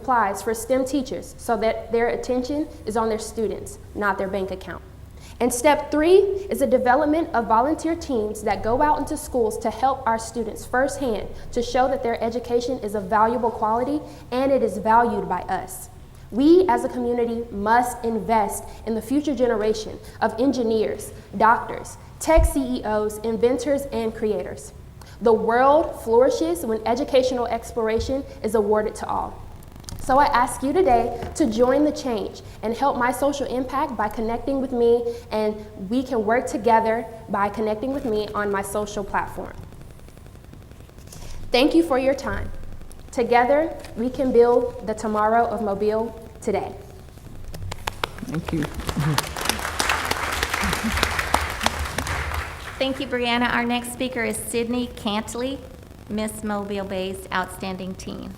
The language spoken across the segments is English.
supplies for STEM teachers so that their attention is on their students, not their bank account. And step 3 is the development of volunteer teams that go out into schools to help our students firsthand to show that their education is of valuable quality and it is valued by us. We as a community must invest in the future generation of engineers, doctors, tech CEOs, inventors, and creators. The world flourishes when educational exploration is awarded to all. So I ask you today to join the change and help my social impact by connecting with me, and we can work together by connecting with me on my social platform. Thank you for your time. Together, we can build the tomorrow of Mobile today. Thank you. Thank you, Brianna. Our next speaker is Sydney Cantley, Miss Mobile Bay's Outstanding Teen.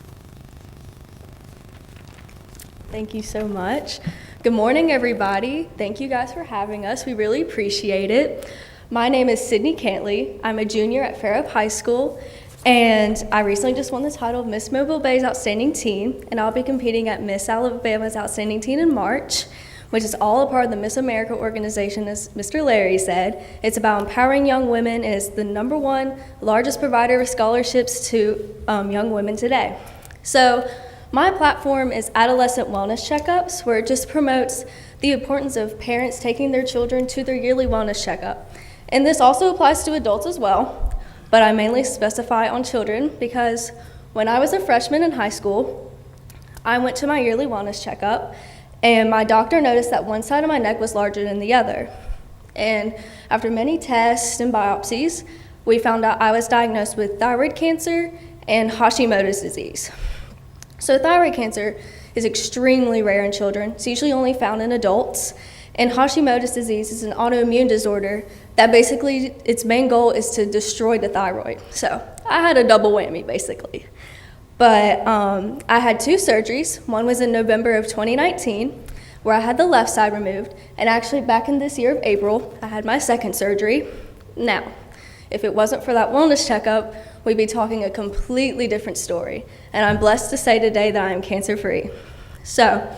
Thank you so much. Good morning, everybody. Thank you guys for having us. We really appreciate it. My name is Sydney Cantley. I'm a junior at Fairhope High School, and I recently just won the title of Miss Mobile Bay's Outstanding Teen, and I'll be competing at Miss Alabama's Outstanding Teen in March, which is all a part of the Miss America organization, as Mr. Larry said. It's about empowering young women and is the #1 largest provider of scholarships to young women today. So my platform is Adolescent Wellness Checkups, where it just promotes the importance of parents taking their children to their yearly wellness checkup. And this also applies to adults as well, but I mainly specify on children because when I was a freshman in high school, I went to my yearly wellness checkup, and my doctor noticed that one side of my neck was larger than the other. And after many tests and biopsies, we found out I was diagnosed with thyroid cancer and Hashimoto's disease. So thyroid cancer is extremely rare in children. It's usually only found in adults. And Hashimoto's disease is an autoimmune disorder that basically its main goal is to destroy the thyroid. So I had a double whammy, basically. But I had 2 surgeries. One was in November of 2019, where I had the left side removed. And actually back in this year of April, I had my second surgery. Now, if it wasn't for that wellness checkup, we'd be talking a completely different story. And I'm blessed to say today that I am cancer-free. So,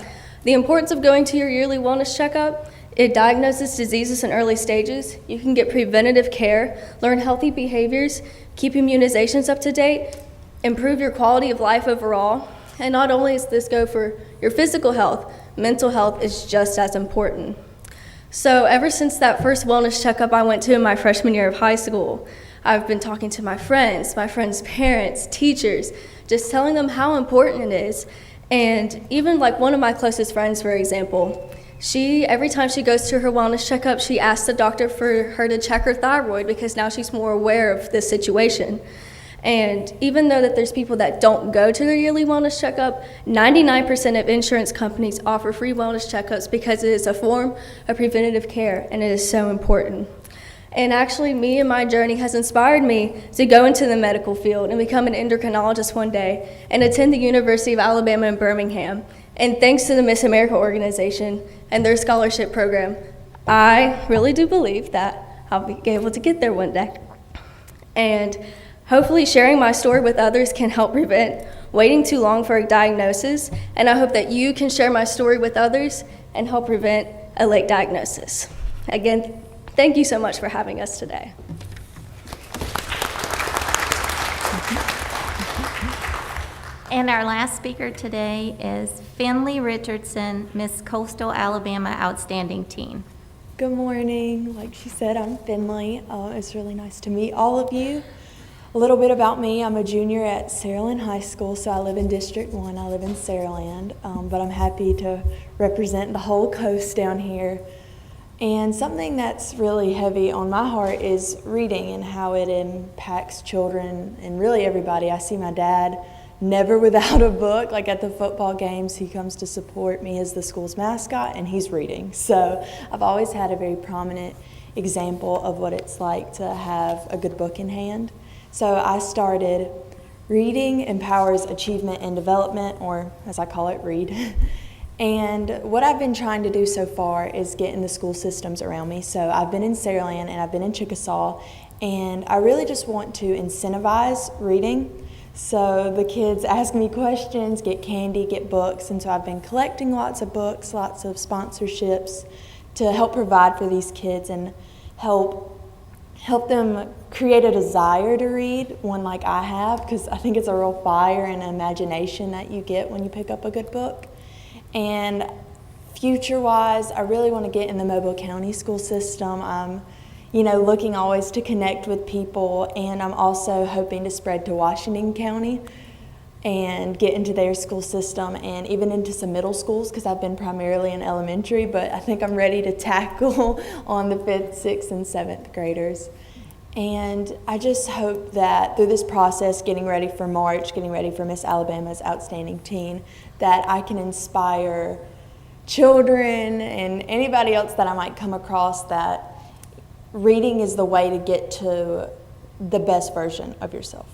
the importance of going to your yearly wellness checkup: it diagnoses diseases in early stages. You can get preventative care, learn healthy behaviors, keep immunizations up to date, improve your quality of life overall. And not only does this go for your physical health, mental health is just as important. So ever since that first wellness checkup I went to in my freshman year of high school, I've been talking to my friends' parents, teachers, just telling them how important it is. And even like one of my closest friends, for example, every time she goes to her wellness checkup, she asks the doctor for her to check her thyroid because now she's more aware of this situation. And even though that there's people that don't go to their yearly wellness checkup, 99% of insurance companies offer free wellness checkups because it is a form of preventative care and it is so important. And actually, me and my journey has inspired me to go into the medical field and become an endocrinologist one day and attend the University of Alabama in Birmingham. And thanks to the Miss America organization and their scholarship program, I really do believe that I'll be able to get there one day. And hopefully sharing my story with others can help prevent waiting too long for a diagnosis, and I hope that you can share my story with others and help prevent a late diagnosis. Again, thank you so much for having us today. And our last speaker today is Finley Richardson, Miss Coastal Alabama Outstanding Teen. Good morning. Like she said, I'm Finley. It's really nice to meet all of you. A little bit about me: I'm a junior at Saraland High School, so I live in District 1. I live in Saraland, but I'm happy to represent the whole coast down here. And something that's really heavy on my heart is reading and how it impacts children and really everybody. I see my dad never without a book. Like at the football games, he comes to support me as the school's mascot, and he's reading. So I've always had a very prominent example of what it's like to have a good book in hand. So I started Reading Empowers Achievement and Development, or as I call it, READ. And what I've been trying to do so far is get in the school systems around me. So I've been in Saraland and I've been in Chickasaw, and I really just want to incentivize reading. So the kids ask me questions, get candy, get books, and so I've been collecting lots of books, lots of sponsorships to help provide for these kids and help them create a desire to read, one like I have, because I think it's a real fire and imagination that you get when you pick up a good book. And future-wise, I really want to get in the Mobile County school system. I'm, looking always to connect with people, and I'm also hoping to spread to Washington County and get into their school system and even into some middle schools, because I've been primarily in elementary, but I think I'm ready to tackle on the 5th, 6th, and 7th graders. And I just hope that through this process, getting ready for March, getting ready for Miss Alabama's Outstanding Teen, that I can inspire children and anybody else that I might come across that reading is the way to get to the best version of yourself.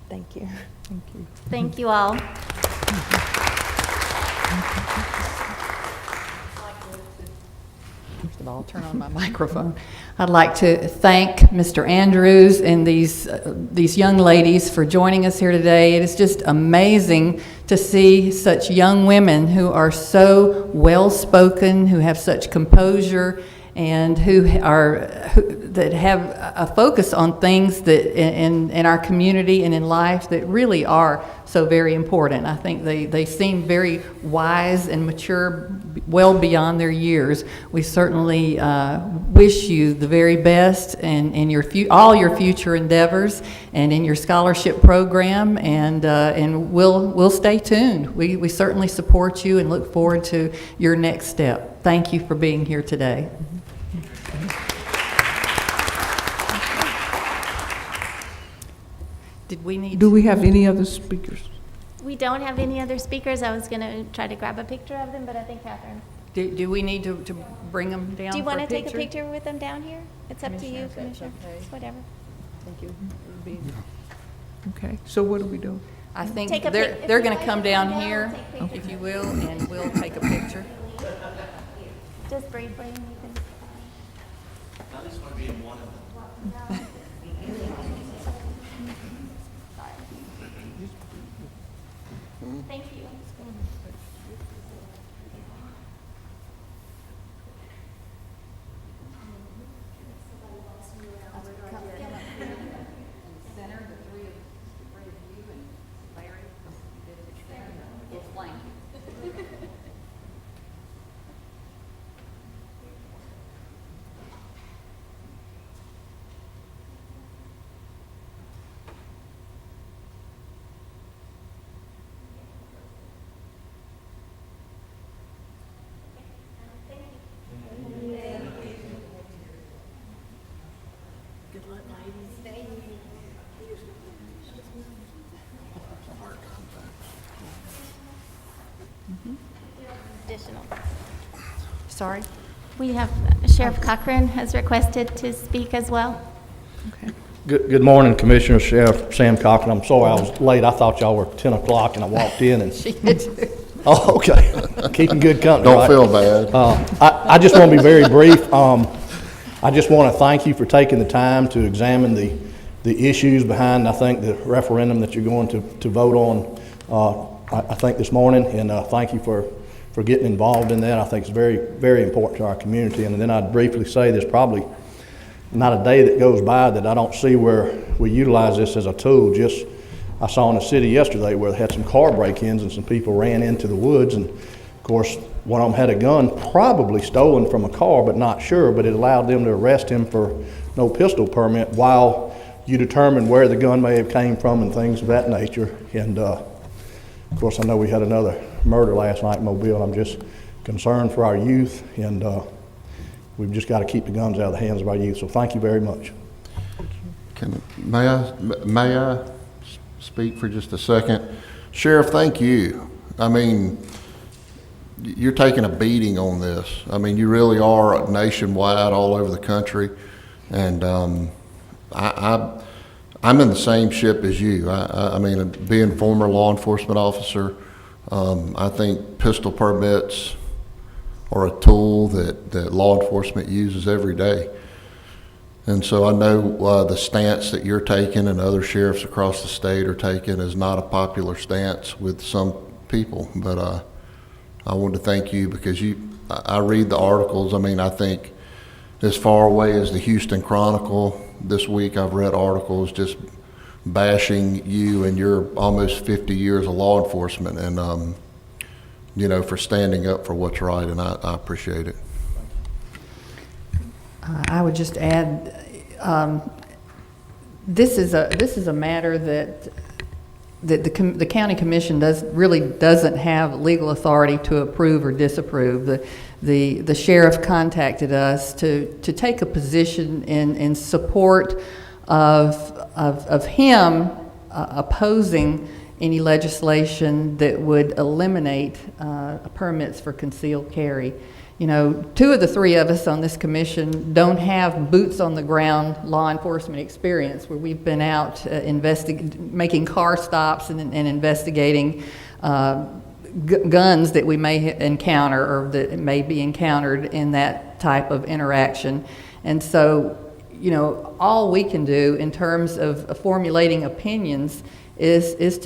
Thank you. Thank you. Thank you all. First of all, I'll turn on my microphone. I'd like to thank Mr. Andrews and these young ladies for joining us here today. It is just amazing to see such young women who are so well-spoken, who have such composure, and that have a focus on things that in our community and in life that really are so very important. I think they seem very wise and mature, well beyond their years. We certainly wish you the very best in your all your future endeavors and in your scholarship program, and we'll stay tuned. We certainly support you and look forward to your next step. Thank you for being here today. Do we have any other speakers? We don't have any other speakers. I was going to try to grab a picture of them, but I think Catherine. Do we need to bring them down? Do you want to take a picture with them down here? It's up to you, Commissioner. Whatever. Thank you. Okay, so what do we do? I think Take a they're pic- if going you'd to like come to down come down, here, take pictures. if you will, and we'll take a picture. Just briefly. You can... I just want to be in one of them. Thank you. Additional. Sorry? We have Sheriff Cochran has requested to speak as well. Okay. Good morning, Commissioner. Sheriff Sam Cochran. I'm sorry I was late. I thought y'all were 10 o'clock and I walked in and... She did too. Oh, okay. Keeping good company, Don't right? feel bad. I just want to be very brief. I just want to thank you for taking the time to examine the issues behind, I think, the referendum that you're going to vote on, I think, this morning. And thank you for getting involved in that. I think it's very, very important to our community. And then I'd briefly say there's probably not a day that goes by that I don't see where we utilize this as a tool. Just I saw in the city yesterday where they had some car break-ins and some people ran into the woods, and of course one of them had a gun probably stolen from a car, but not sure, but it allowed them to arrest him for no pistol permit while you determine where the gun may have came from and things of that nature. And of course I know we had another murder last night in Mobile. I'm just concerned for our youth, and we've just got to keep the guns out of the hands of our youth. So thank you very much. May I speak for just a second? Sheriff, thank you. I mean, you're taking a beating on this. I mean, you really are nationwide, all over the country. And I'm in the same ship as you. I mean, being a former law enforcement officer, I think pistol permits are a tool that law enforcement uses every day. And so I know the stance that you're taking and other sheriffs across the state are taking is not a popular stance with some people, but I wanted to thank you because I read the articles. I mean, I think as far away as the Houston Chronicle this week, I've read articles just bashing you and your almost 50 years of law enforcement and, you know, for standing up for what's right, and I appreciate it. I would just add, this is a matter that the county commission really doesn't have legal authority to approve or disapprove. The sheriff contacted us to take a position in support of him opposing any legislation that would eliminate permits for concealed carry. You know, 2 of the 3 of us on this commission don't have boots on the ground law enforcement experience where we've been out making car stops and investigating guns that we may encounter or that may be encountered in that type of interaction. And so, you know, all we can do in terms of formulating opinions is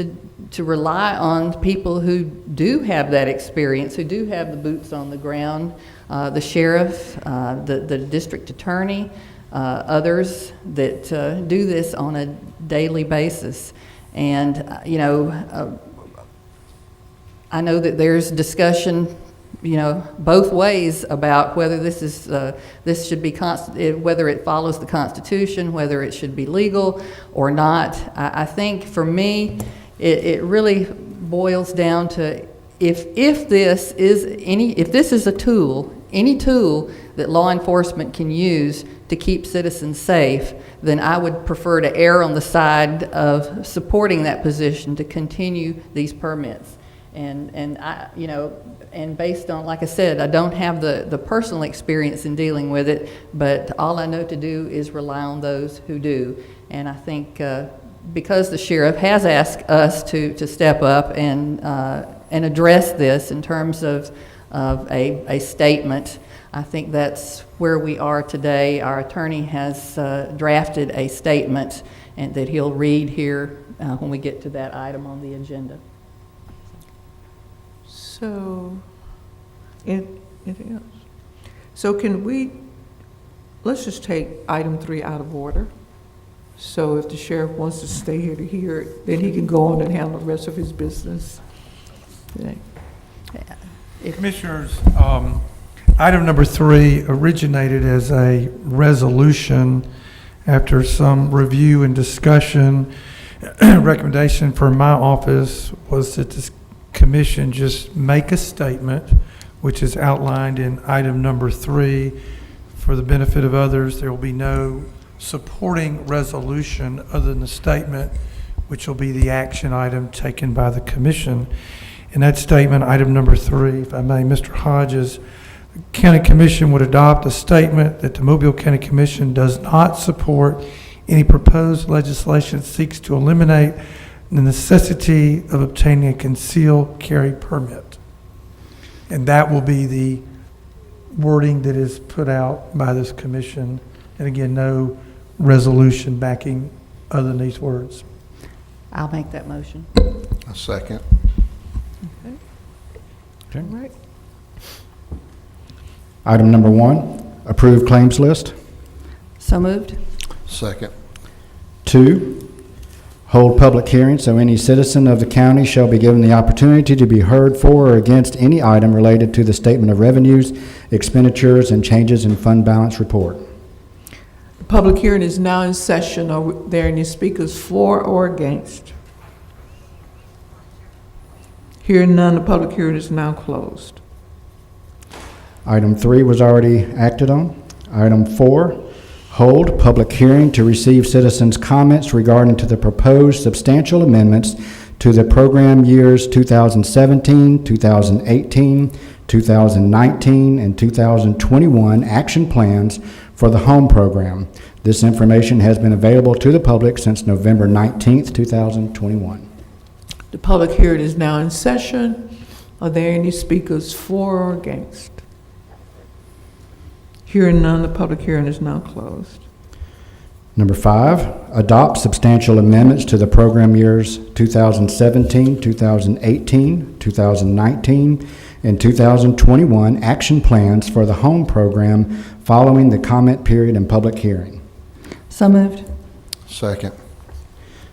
to rely on people who do have that experience, who do have the boots on the ground, the sheriff, the district attorney, others that do this on a daily basis. And, you know, I know that there's discussion, you know, both ways about whether this should be whether it follows the Constitution, whether it should be legal or not. I think for me, it really boils down to if this is a tool, any tool that law enforcement can use to keep citizens safe, then I would prefer to err on the side of supporting that position to continue these permits. And I, you know, and based on, like I said, I don't have the personal experience in dealing with it, but all I know to do is rely on those who do. And I think because the sheriff has asked us to step up and address this in terms of a statement, I think that's where we are today. Our attorney has drafted a statement and that he'll read here when we get to that item on the agenda. So, anything else? So let's just take item 3 out of order. So if the sheriff wants to stay here to hear it, then he can go on and handle the rest of his business today. Commissioners, item number 3 originated as a resolution after some review and discussion. Recommendation from my office was that this commission just make a statement, which is outlined in item number 3. For the benefit of others, there will be no supporting resolution other than the statement, which will be the action item taken by the commission. In that statement, item number 3, if I may, Mr. Hodges, the County Commission would adopt a statement that the Mobile County Commission does not support any proposed legislation that seeks to eliminate the necessity of obtaining a concealed carry permit. And that will be the wording that is put out by this commission. And again, no resolution backing other than these words. I'll make that motion. A second. All right. Item number 1, approved claims list. So moved. Second. 2, hold public hearing so any citizen of the county shall be given the opportunity to be heard for or against any item related to the statement of revenues, expenditures, and changes in fund balance report. The public hearing is now in session. Are there any speakers for or against? Hearing none, the public hearing is now closed. Item 3 was already acted on. Item 4, hold public hearing to receive citizens' comments regarding to the proposed substantial amendments to the program years 2017, 2018, 2019, and 2021 action plans for the home program. This information has been available to the public since November 19th, 2021. The public hearing is now in session. Are there any speakers for or against? Hearing none, the public hearing is now closed. Number 5, adopt substantial amendments to the program years 2017, 2018, 2019, and 2021 action plans for the home program following the comment period and public hearing. So moved. Second.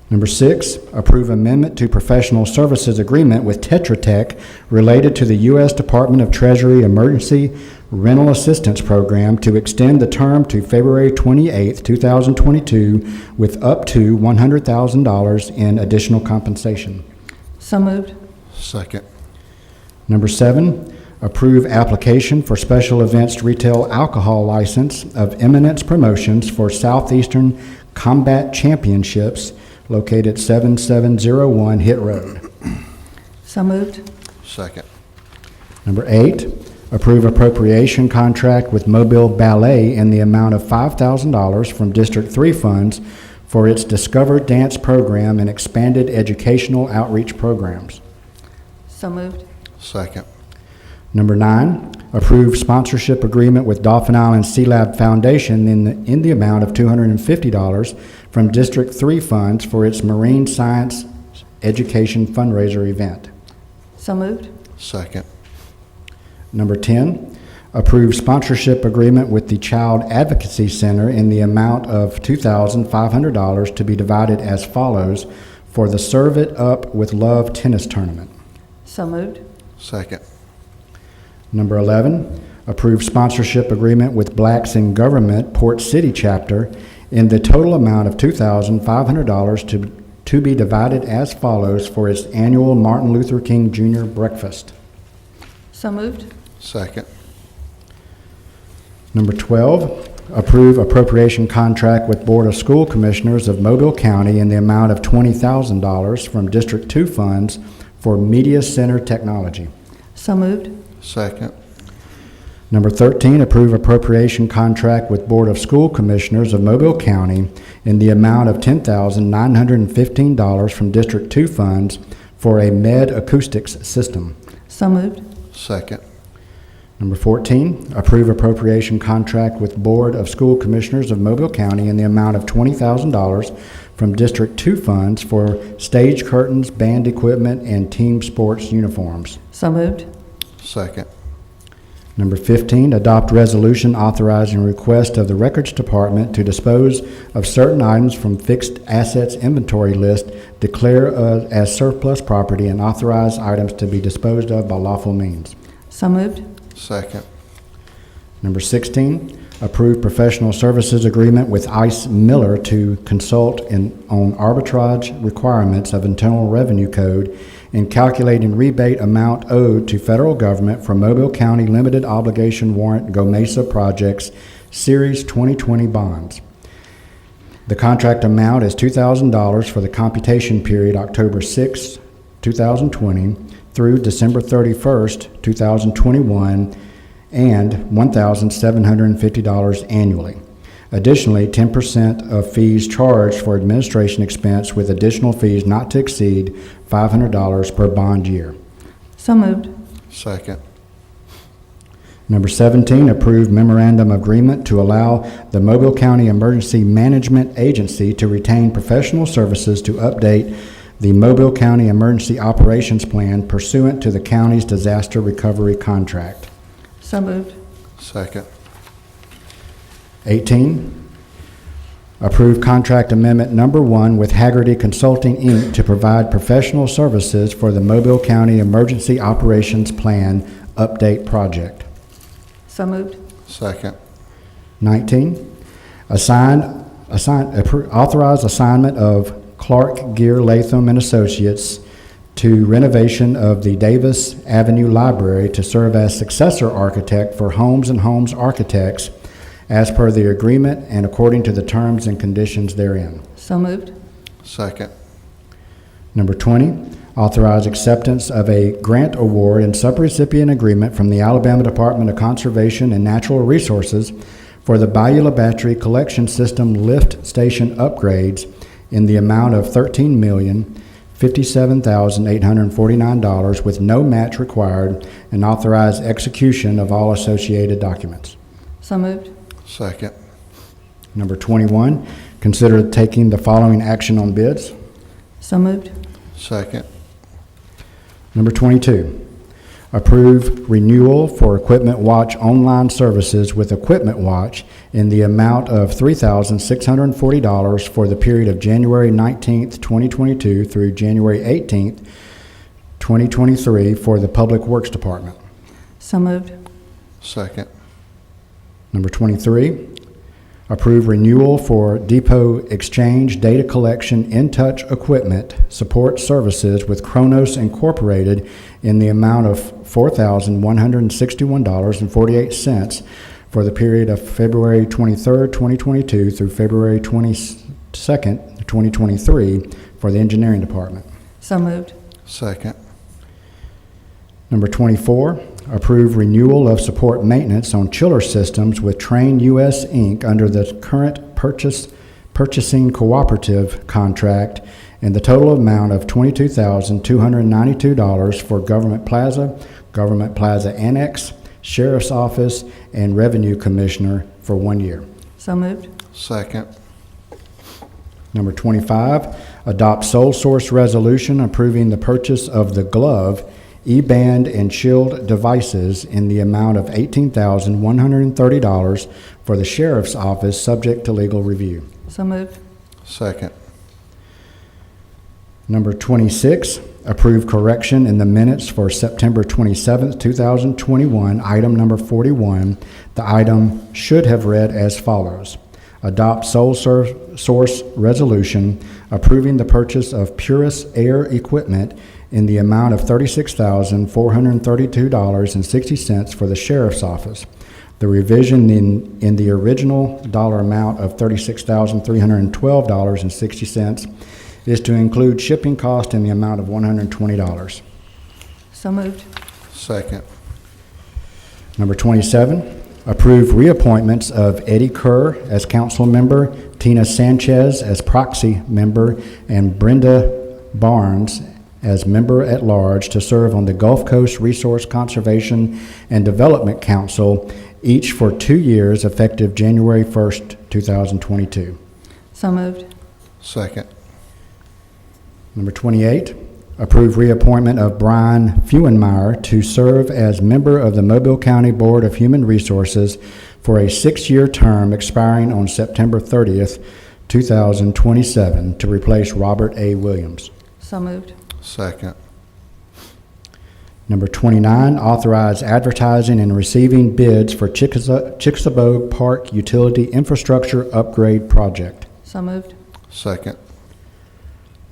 Number 6, approve amendment to professional services agreement with Tetra Tech related to the U.S. Department of Treasury Emergency Rental Assistance Program to extend the term to February 28, 2022, with up to $100,000 in additional compensation. So moved. Second. Number 7, approve application for special events retail alcohol license of Eminence Promotions for Southeastern Combat Championships located 7701 Hit Road. So moved. Second. Number 8, approve appropriation contract with Mobile Ballet in the amount of $5,000 from District 3 funds for its Discover Dance program and expanded educational outreach programs. So moved. Second. Number 9, approve sponsorship agreement with Dauphin Island Sea Lab Foundation in the amount of $250 from District 3 funds for its Marine Science Education fundraiser event. So moved. Second. Number 10, approve sponsorship agreement with the Child Advocacy Center in the amount of $2,500 to be divided as follows for the Serve It Up with Love tennis tournament. So moved. Second. Number 11, approve sponsorship agreement with Blacks in Government Port City Chapter in the total amount of $2,500 to be divided as follows for its annual Martin Luther King Jr. breakfast. So moved. Second. Number 12, approve appropriation contract with Board of School Commissioners of Mobile County in the amount of $20,000 from District 2 funds for Media Center Technology. So moved. Second. Number 13, approve appropriation contract with Board of School Commissioners of Mobile County in the amount of $10,915 from District 2 funds for a Med Acoustics system. So moved. Second. Number 14, approve appropriation contract with Board of School Commissioners of Mobile County in the amount of $20,000 from District 2 funds for stage curtains, band equipment, and team sports uniforms. So moved. Second. Number 15, adopt resolution authorizing request of the Records Department to dispose of certain items from fixed assets inventory list, declare as surplus property, and authorize items to be disposed of by lawful means. So moved. Second. Number 16, approve professional services agreement with Ice Miller to consult on arbitrage requirements of Internal Revenue Code in calculating rebate amount owed to federal government for Mobile County Limited Obligation Warrant GOMESA Projects Series 2020 bonds. The contract amount is $2,000 for the computation period October 6, 2020 through December 31st, 2021, and $1,750 annually. Additionally, 10% of fees charged for administration expense with additional fees not to exceed $500 per bond year. So moved. Second. Number 17, approve memorandum agreement to allow the Mobile County Emergency Management Agency to retain professional services to update the Mobile County Emergency Operations Plan pursuant to the county's disaster recovery contract. So moved. Second. 18, approve contract amendment number 1 with Haggerty Consulting, Inc. to provide professional services for the Mobile County Emergency Operations Plan Update Project. So moved. Second. 19, authorize assignment of Clark Gear Latham and Associates to renovation of the Davis Avenue Library to serve as successor architect for Homes and Homes Architects as per the agreement and according to the terms and conditions therein. So moved. Second. Number 20, authorize acceptance of a grant award and subrecipient agreement from the Alabama Department of Conservation and Natural Resources for the Beulah Battery Collection System lift station upgrades in the amount of $13,057,849 with no match required, and authorize execution of all associated documents. So moved. Second. Number 21, Consider taking the following action on bids. So moved. Second. Number 22, approve renewal for Equipment Watch online services with Equipment Watch in the amount of $3,640 for the period of January 19th, 2022 through January 18th, 2023 for the Public Works Department. So moved. Second. Number 23, approve renewal for Depot Exchange Data Collection InTouch Equipment Support Services with Kronos Incorporated in the amount of $4,161.48 for the period of February 23rd, 2022 through February 22nd, 2023 for the Engineering Department. So moved. Second. Number 24, approve renewal of support maintenance on chiller systems with Train US Inc. under the current purchasing cooperative contract in the total amount of $22,292 for Government Plaza Annex, Sheriff's Office, and Revenue Commissioner for 1 year. So moved. Second. Number 25, adopt sole source resolution approving the purchase of the glove, E-band, and shield devices in the amount of $18,130 for the Sheriff's Office, subject to legal review. So moved. Second. Number 26, approve correction in the minutes for September 27th, 2021, item number 41. The item should have read as follows. Adopt sole source resolution approving the purchase of Purus Air equipment in the amount of $36,432.60 for the Sheriff's Office. The revision in the original dollar amount of $36,312.60 is to include shipping cost in the amount of $120. So moved. Second. Number 27, approve reappointments of Eddie Kerr as council member, Tina Sanchez as proxy member, and Brenda Barnes as member at large to serve on the Gulf Coast Resource Conservation and Development Council, each for 2 years effective January 1st, 2022. So moved. Second. Number 28, approve reappointment of Brian Feuenmeyer to serve as member of the Mobile County Board of Human Resources for a 6-year term expiring on September 30th, 2027 to replace Robert A. Williams. So moved. Second. Number 29, authorize advertising and receiving bids for Chickasaw Park Utility Infrastructure Upgrade Project. So moved. Second.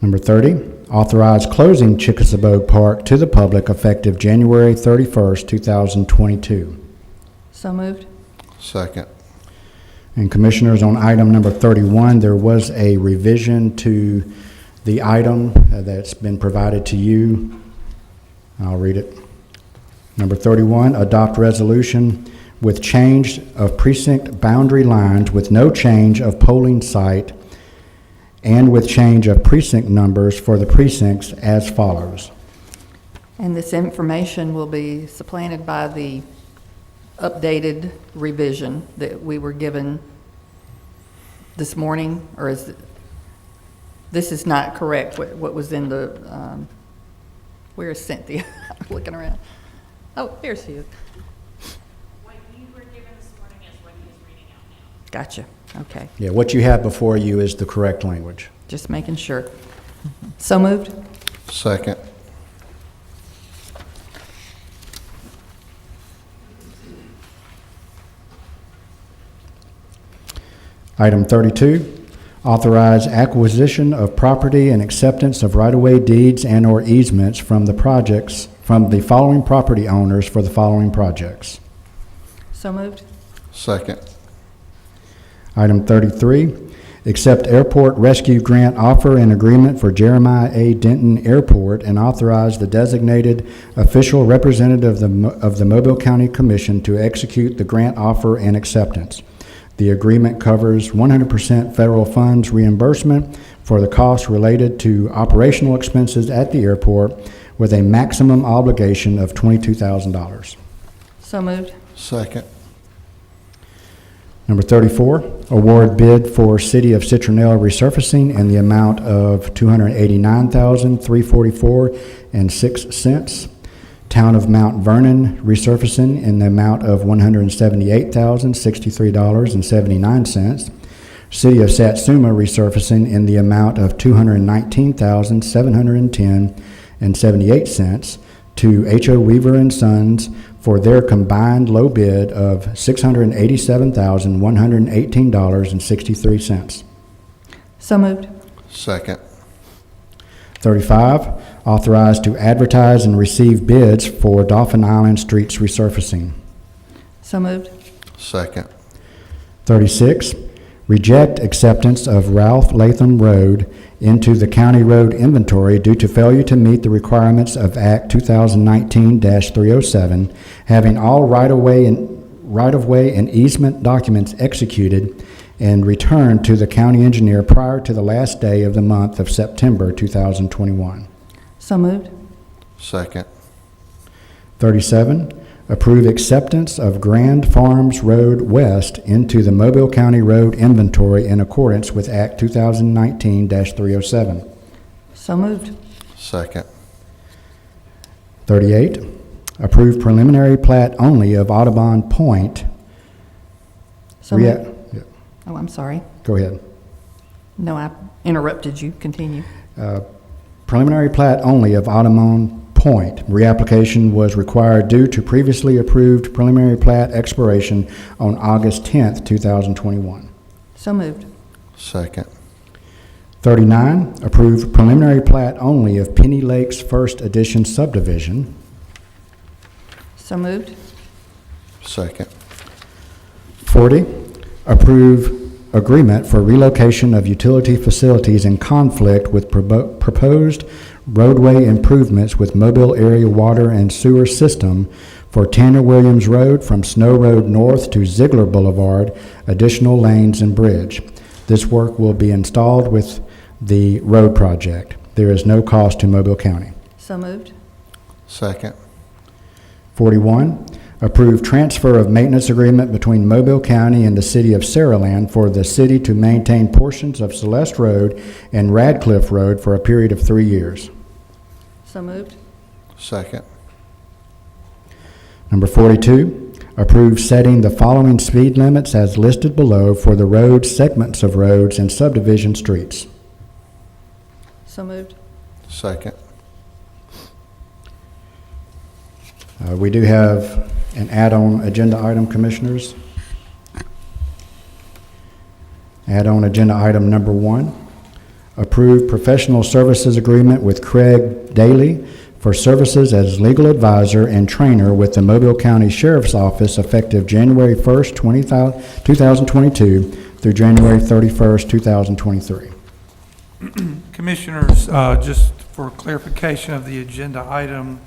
Number 30, authorize closing Chickasaw Park to the public effective January 31st, 2022. So moved. Second. And Commissioners, on item number 31, there was a revision to the item that's been provided to you. I'll read it. Number 31, adopt resolution with change of precinct boundary lines with no change of polling site and with change of precinct numbers for the precincts as follows. And this information will be supplanted by the updated revision that we were given this morning, or is it, this is not correct, what was in the, where is Cynthia? I'm looking around. Oh, there she is. What you were given this morning is what he is reading out now. Gotcha, okay. Yeah, what you have before you is the correct language. Just making sure. So moved. Second. Item 32, authorize acquisition of property and acceptance of right-of-way deeds and/or easements from the following property owners for the following projects. So moved. Second. Item 33, accept airport rescue grant offer and agreement for Jeremiah A. Denton Airport and authorize the designated official representative of the Mobile County Commission to execute the grant offer and acceptance. The agreement covers 100% federal funds reimbursement for the costs related to operational expenses at the airport with a maximum obligation of $22,000. So moved. Second. Number 34, award bid for City of Citronelle resurfacing in the amount of $289,344.06. Town of Mount Vernon resurfacing in the amount of $178,063.79. City of Satsuma resurfacing in the amount of $219,710.78 to H.O. Weaver and Sons for their combined low bid of $687,118.63. So moved. Second. 35, authorized to advertise and receive bids for Dauphin Island streets resurfacing. So moved. Second. 36, reject acceptance of Ralph Latham Road into the county road inventory due to failure to meet the requirements of Act 2019-307, having all right-of-way and easement documents executed and returned to the county engineer prior to the last day of the month of September 2021. So moved. Second. 37, approve acceptance of Grand Farms Road West into the Mobile County Road Inventory in accordance with Act 2019-307. So moved. Second. 38, approve preliminary plat only of Audubon Point. So moved. Oh, I'm sorry. Go ahead. No, I interrupted you. Continue. Preliminary plat only of Audubon Point. Reapplication was required due to previously approved preliminary plat expiration on August 10th, 2021. So moved. Second. 39, approve preliminary plat only of Penny Lakes First Edition subdivision. So moved. Second. 40, approve agreement for relocation of utility facilities in conflict with proposed roadway improvements with Mobile Area Water and Sewer System for Tanner Williams Road from Snow Road North to Ziegler Boulevard, additional lanes and bridge. This work will be installed with the road project. There is no cost to Mobile County. So moved. Second. 41, approve transfer of maintenance agreement between Mobile County and the City of Saraland for the city to maintain portions of Celeste Road and Radcliffe Road for a period of 3 years. So moved. Second. Number 42, approve setting the following speed limits as listed below for the road segments of roads and subdivision streets. So moved. Second. We do have an add-on agenda item, Commissioners. Add-on agenda item number 1, approve professional services agreement with Craig Daly for services as legal advisor and trainer with the Mobile County Sheriff's Office effective January 1st, 2022 through January 31st, 2023. Commissioners, just for clarification of the agenda item,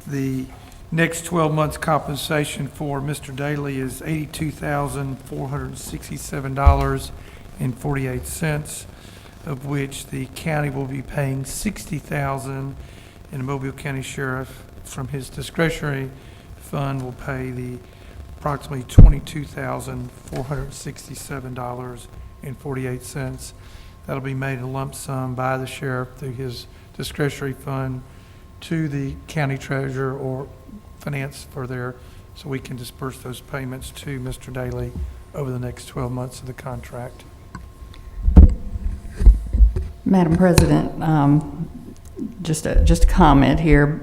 the next 12 months compensation for Mr. Daly is $82,467.48, of which the county will be paying $60,000, and the Mobile County Sheriff from his discretionary fund will pay the approximately $22,467.48. That'll be made a lump sum by the sheriff through his discretionary fund to the county treasurer or finance for there, so we can disperse those payments to Mr. Daly over the next 12 months of the contract. Madam President, just a comment here.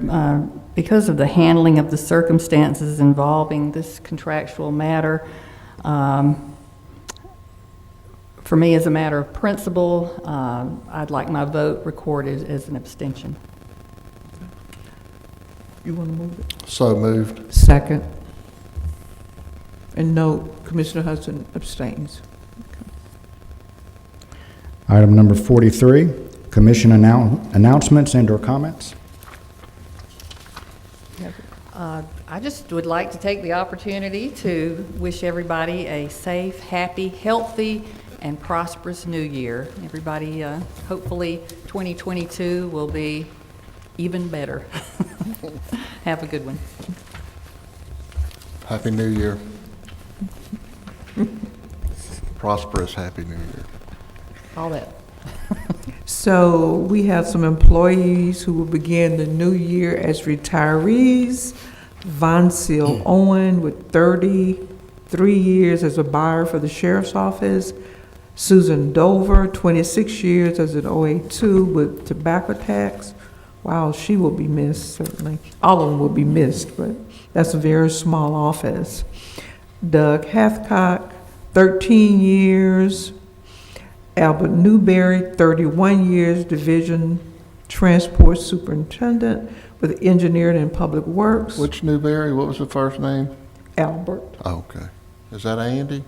Because of the handling of the circumstances involving this contractual matter, for me as a matter of principle, I'd like my vote recorded as an abstention. You want to move it? So moved. Second. And note, Commissioner Hudson abstains. Item number 43, commission announcements and/or comments. I just would like to take the opportunity to wish everybody a safe, happy, healthy, and prosperous new year. Everybody, hopefully 2022 will be even better. Have a good one. Happy New Year. prosperous Happy New Year. All that. So we have some employees who will begin the new year as retirees. Von Seal Owen with 33 years as a buyer for the sheriff's office. Susan Dover, 26 years as an OA2 with tobacco tax. Wow, she will be missed, certainly. All of them will be missed, but that's a very small office. Doug Hathcock, 13 years. Albert Newberry, 31 years, Division Transport Superintendent with Engineering and Public Works. Which Newberry, what was the first name? Albert. Oh, okay. Is that Andy?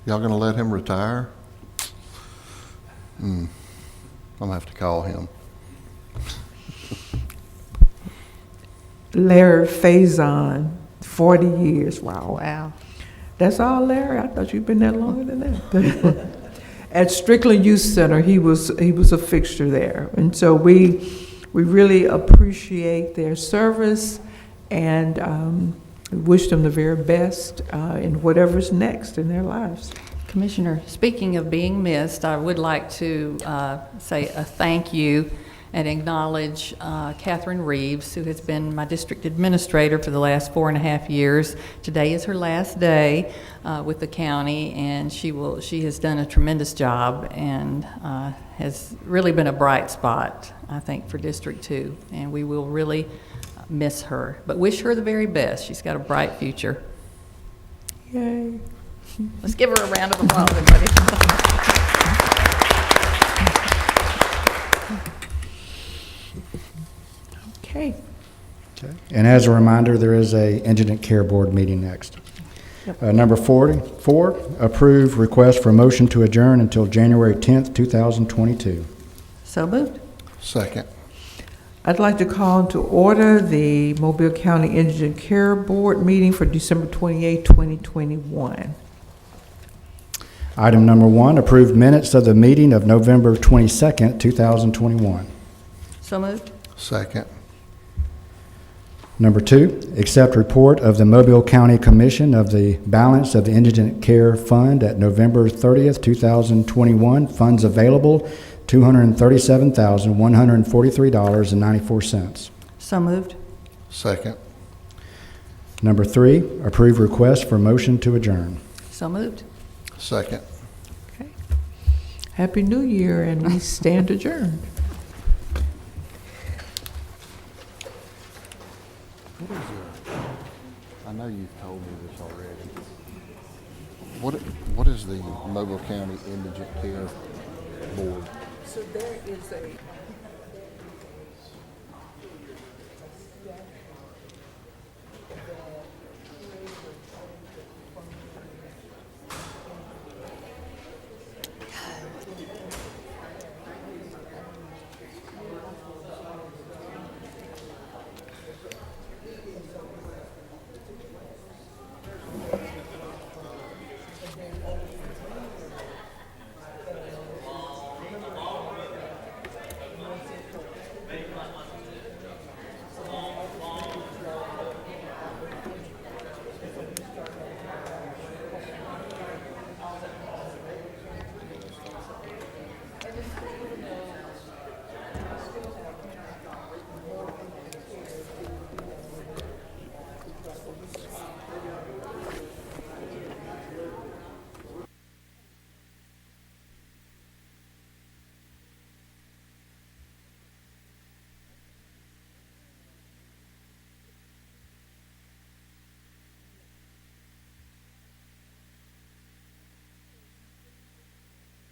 Y'all gonna let him retire? I'm gonna have to call him. Larry Faison, 40 years. Wow. Wow. That's all, Larry? I thought you'd been there longer than that. At Strickland Youth Center, he was a fixture there. And so we really appreciate their service and wish them the very best in whatever's next in their lives. Commissioner, speaking of being missed, I would like to say a thank you and acknowledge Catherine Reeves, who has been my district administrator for the last 4.5 years. Today is her last day with the county, and she has done a tremendous job and has really been a bright spot, I think, for District 2, and we will really miss her, but wish her the very best. She's got a bright future. Yay. Let's give her a round of applause, everybody. Okay. And as a reminder, there is a Indigent Care Board meeting next. Number 44, approve request for motion to adjourn until January 10th, 2022. So moved. Second. I'd like to call to order the Mobile County Indigent Care Board meeting for December 28, 2021. Item number 1, approved minutes of the meeting of November 22nd, 2021. So moved. Second. Number 2, accept report of the Mobile County Commission of the balance of the Indigent Care Fund at November 30th, 2021. Funds available, $237,143.94. So moved. Second. Number 3, approve request for motion to adjourn. So moved. Second. Okay. Happy New Year, and we stand adjourned. I know you've told me this already. What is the Mobile County Indigent Care Board? So there is a